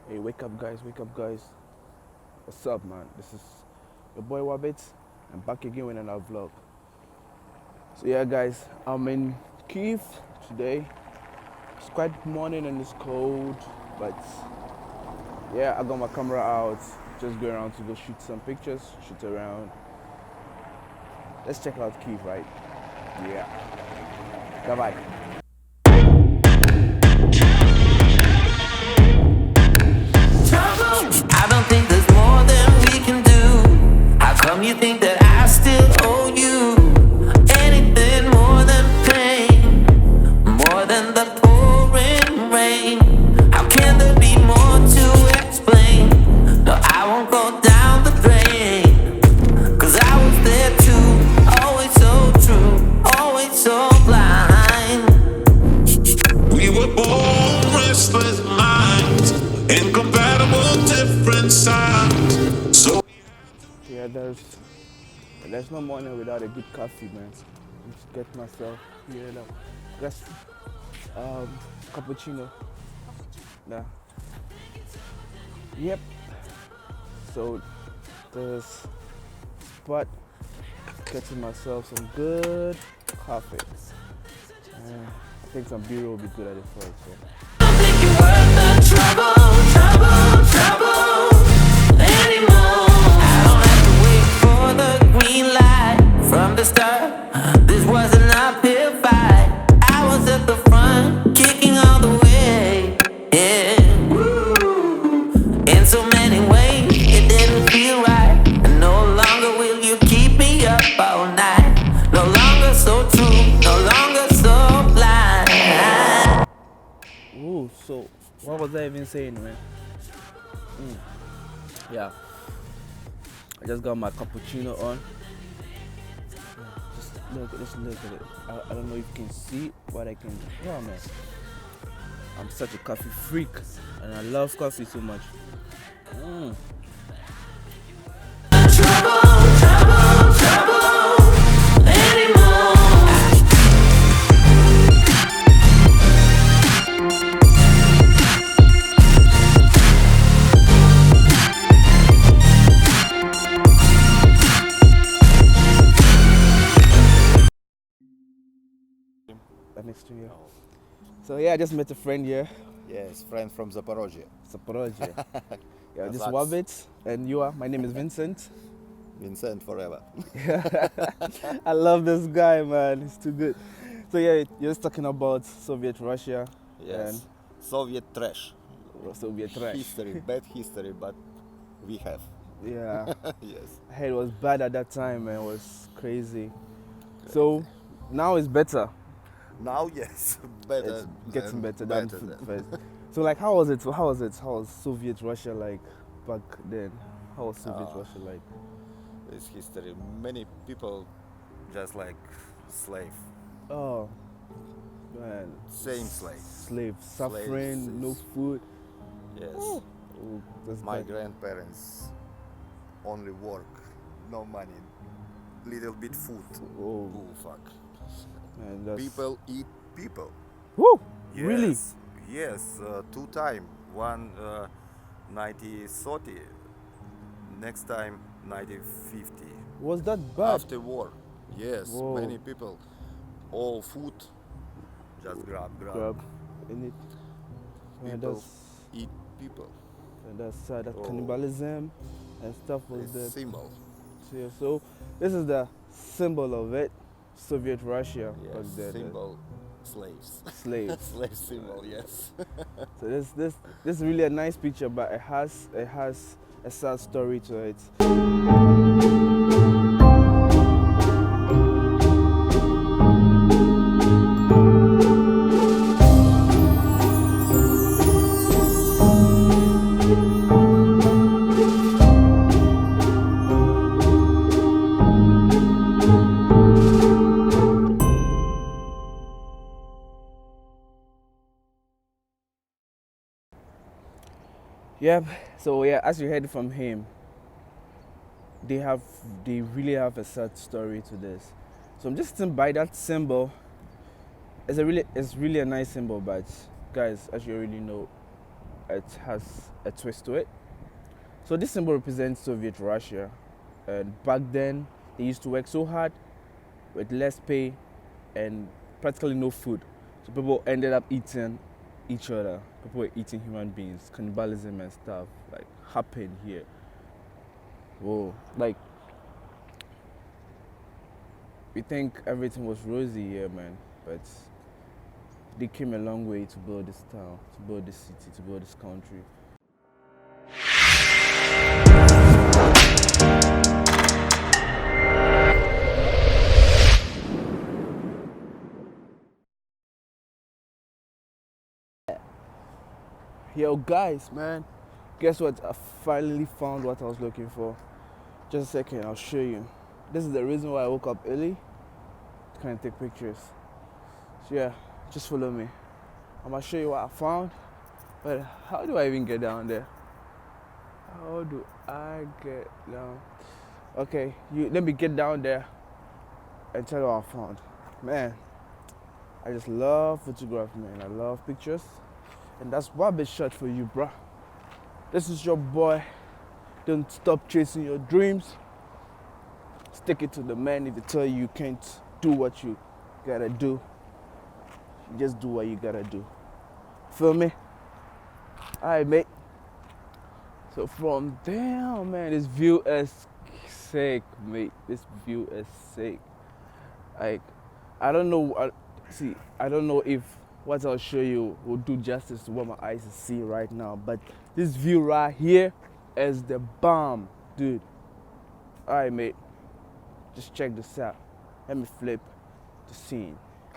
Hey, wake up guys, wake up guys. What's up, man? This is your boy Wabbit. I'm back again with another vlog. So yeah guys, I'm in Kiev today. It's quite morning and it's cold, but yeah, I got my camera out, just going around to go shoot some pictures, shoot around. Let's check out Kiev, right? Yeah. Bye-bye. I don't think there's more than we can do. How come you think that I still owe you anything more than pain, more than the pouring rain? How can there be more to explain? No, I won't go down the drain, 'cause I was there too, always so true, always so blind. We were born restless minds, incompatible, different sides. So Yeah, there's no morning without a good coffee, man. Just get myself here up. Just cappuccino. Nah. Yep. So this spot, getting myself some good coffee. I think some beer will be good at it first. Yeah. Don't think you're worth the trouble anymore. I don't have to wait for the green light from the start. This was an uphill fight. I was at the front, kicking all the way. Yeah. In so many ways, it didn't feel right. And no longer will you keep me up all night. No longer so true, no longer so blind. Ooh, so what was I even saying, man? Yeah, I just got my cappuccino on. Just look at it. I don't know if you can see what I can. Yeah, man. I'm such a coffee freak, and I love coffee so much. Right next to you. So yeah, I just met a friend here. Yes, friend from Zaporozhye. Zaporozhye. Yeah, this is That's- Wabbit, and you are. My name is Vincent. Vincent forever. I love this guy, man. He's too good. So yeah, you're just talking about Soviet Russia Yes. Soviet trash. and Soviet trash. History, bad history, but we have. Yeah, Yes. hey, it was bad at that time, man. It was crazy. So now it's better. Now, yes, better. It's getting and better than than- first. So like, how was it? How was Soviet Russia like back then? How was Soviet Russia like? This history. Many people just like slave. Oh, man. Same slave. Slaves, suffering, Slaves. no food. Yes. Oh, that's My bad. grandparents only work, no money, little bit food. Oh, Oh fuck. man, that's... People eat people. Woo! Really? Yes, two time. One 1930, next time 1950. Was that bad? After war, yes, Whoa. many people, all food, just grab. Grab in it. Man, People that's eat people. sad. That Oh. cannibalism and stuff was It's there. symbol. So this is the symbol of it. Soviet Russia Yes, back then. symbol. Slaves. Slaves. Slave symbol. Yes. So this is really a nice picture, but it has a sad story to it. Yeah. So yeah, as you heard from him, they really have a sad story to this. So I'm just sitting by that symbol. It's really a nice symbol, but guys, as you already know, it has a twist to it. So this symbol represents Soviet Russia, and back then they used to work so hard with less pay and practically no food. So people ended up eating each other. People were eating human beings. Cannibalism and stuff like happened here. Whoa, like we think everything was rosy here, man, but they came a long way to build this town, to build this city, to build this country. Yo guys, man, guess what? I finally found what I was looking for. Just a second, I'll show you. This is the reason why I woke up early, to kind of take pictures. So yeah, just follow me. I'm gonna show you what I found, but how do I even get down there? How do I get down? Okay, let me get down there and tell you what I found. Man, I just love photography, man. I love pictures. And that's Wabbitshot for you, bruh. This is your boy. Don't stop chasing your dreams. Stick it to the man if they tell you can't do what you gotta do. You just do what you gotta do. Feel me? Alright, mate. So from there, man, this view is sick, mate. This view is sick. Like, I don't know. I don't know if what I'll show you will do justice to what my eyes see right now, but this view right here is the bomb, dude. Alright, mate, just check this out. Let me flip the scene.